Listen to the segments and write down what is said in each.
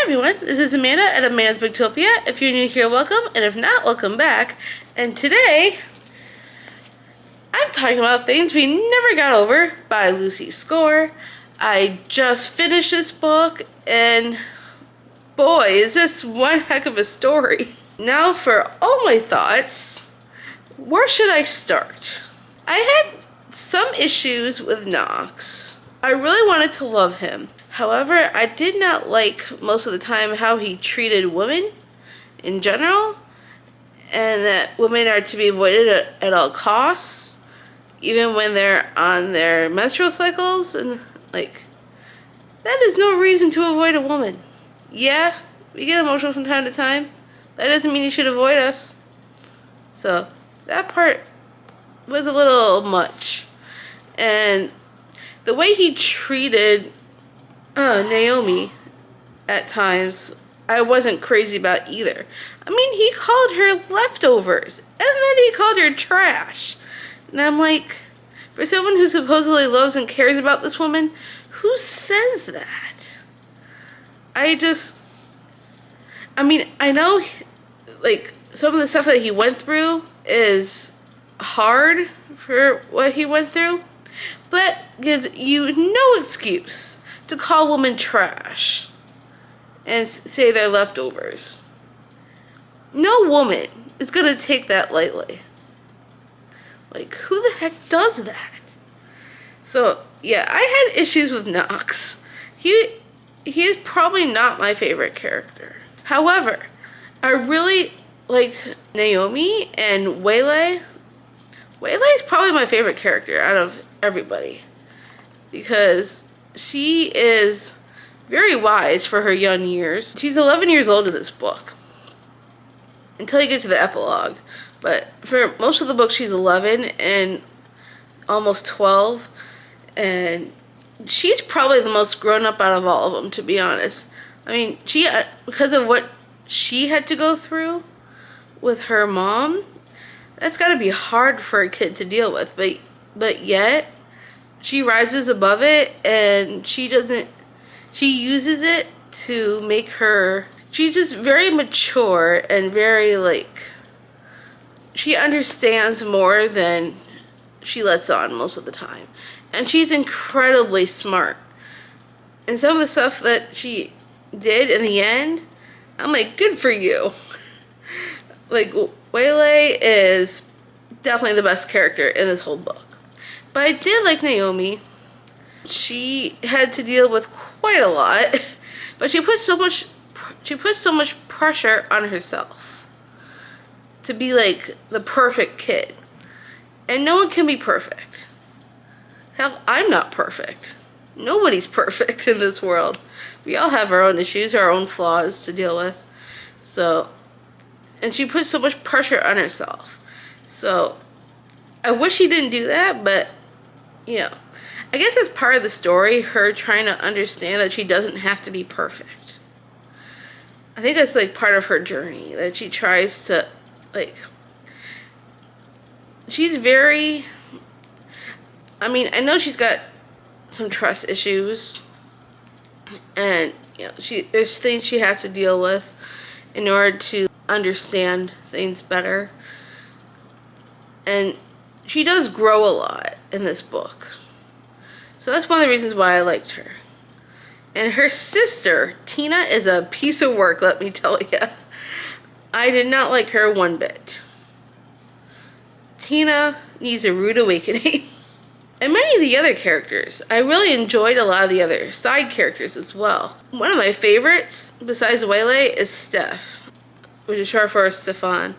everyone, this is Amanda at Amanda's Booktopia. If you're new here, welcome, and if not, welcome back. And today, I'm talking about Things We Never Got Over by Lucy Score. I just finished this book, and boy, is this one heck of a story. Now for all my thoughts, where should I start? I had some issues with Knox. I really wanted to love him. However, I did not like most of the time how he treated women in general, and that women are to be avoided at all costs, even when they're on their menstrual cycles, and like, that is no reason to avoid a woman. Yeah, we get emotional from time to time. That doesn't mean you should avoid us. So, that part was a little much. And the way he treated Naomi at times, I wasn't crazy about either. I mean, he called her leftovers, and then he called her trash. And I'm like, for someone who supposedly loves and cares about this woman, who says that? I mean, I know, like, some of the stuff that he went through is hard for what he went through, but gives you no excuse to call women trash and say they're leftovers. No woman is gonna take that lightly. Like, who the heck does that? So, yeah, I had issues with Knox. He is probably not my favorite character. However, I really liked Naomi and Waylay. Waylay is probably my favorite character out of everybody, because she is very wise for her young years. She's 11 years old in this book, until you get to the epilogue. But for most of the book, she's 11 and almost 12. And she's probably the most grown up out of all of them, to be honest. I mean, she, because of what she had to go through with her mom, that's got to be hard for a kid to deal with. But yet, she rises above it, and she uses it to make her, she's just very mature and very, like, she understands more than she lets on most of the time. And she's incredibly smart. And some of the stuff that she did in the end, I'm like, good for you. Like, Waylay is definitely the best character in this whole book. But I did like Naomi. She had to deal with quite a lot, but she put so much pressure on herself to be like the perfect kid. And no one can be perfect. Hell, I'm not perfect. Nobody's perfect in this world. We all have our own issues, our own flaws to deal with. So, and she put so much pressure on herself. So, I wish she didn't do that, but, you know, I guess as part of the story, her trying to understand that she doesn't have to be perfect. I think that's, like, part of her journey, that she tries to, like, she's very, I mean, I know she's got some trust issues, and, you know, there's things she has to deal with in order to understand things better. And she does grow a lot in this book. So that's one of the reasons why I liked her. And her sister, Tina, is a piece of work, let me tell you. I did not like her one bit. Tina needs a rude awakening. And many of the other characters, I really enjoyed a lot of the other side characters as well. One of my favorites, besides Waylay, is Steph, which is short for Stefan.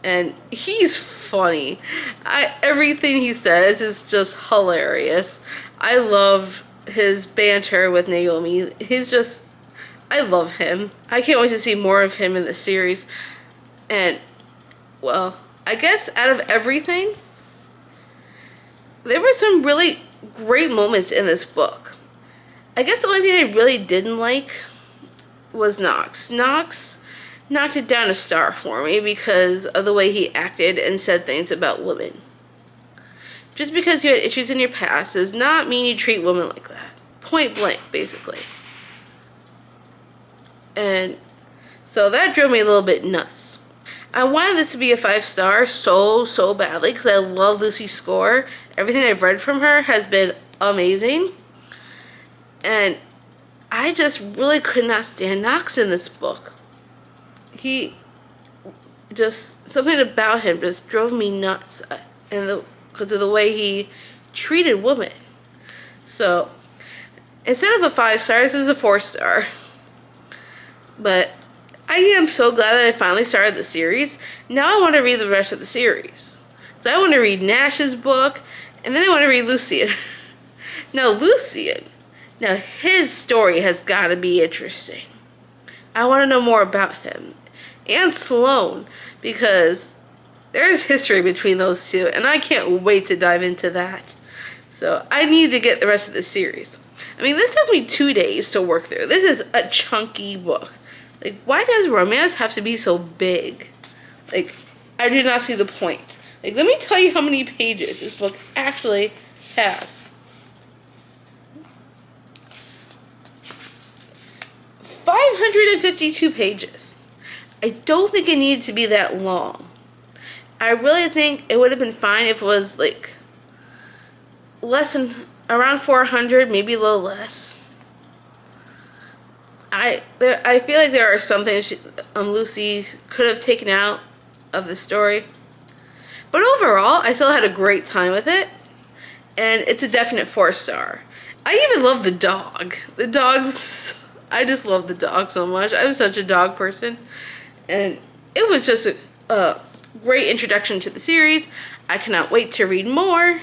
And he's funny. Everything he says is just hilarious. I love his banter with Naomi. I love him. I can't wait to see more of him in the series. And, well, I guess out of everything, there were some really great moments in this book. I guess the only thing I really didn't like was Knox. Knox knocked it down a star for me because of the way he acted and said things about women. Just because you had issues in your past does not mean you treat women like that. Point blank, basically. And so that drove me a little bit nuts. I wanted this to be a 5-star so badly because I love Lucy's score. Everything I've read from her has been amazing. And I just really could not stand Knox in this book. He just, something about him just drove me nuts, and because of the way he treated women. So instead of a 5-star, this is a 4-star. But I am so glad that I finally started the series. Now I want to read the rest of the series. So I want to read Nash's book, and then I want to read Lucian. Now Lucian, now his story has got to be interesting. I want to know more about him. And Sloane, because there's history between those two, and I can't wait to dive into that. So I need to get the rest of the series. I mean, this took me 2 days to work through. This is a chunky book. Like, why does romance have to be so big? Like, I do not see the point. Like, let me tell you how many pages this book actually has. 552 pages. I don't think it needed to be that long. I really think it would have been fine if it was like less than, around 400, maybe a little less. I feel like there are some things Lucy could have taken out of the story. But overall, I still had a great time with it. And it's a definite 4-star. I even love the dog. The dogs, I just love the dog so much. I'm such a dog person. And it was just a great introduction to the series. I cannot wait to read more.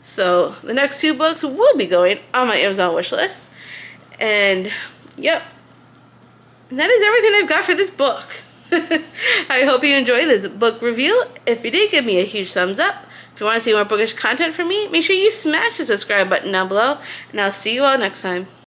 So the next 2 books will be going on my Amazon wish list. And yep, and that is everything I've got for this book. I hope you enjoyed this book review. If you did, give me a huge thumbs up. If you want to see more bookish content from me, make sure you smash the subscribe button down below. And I'll see you all next time.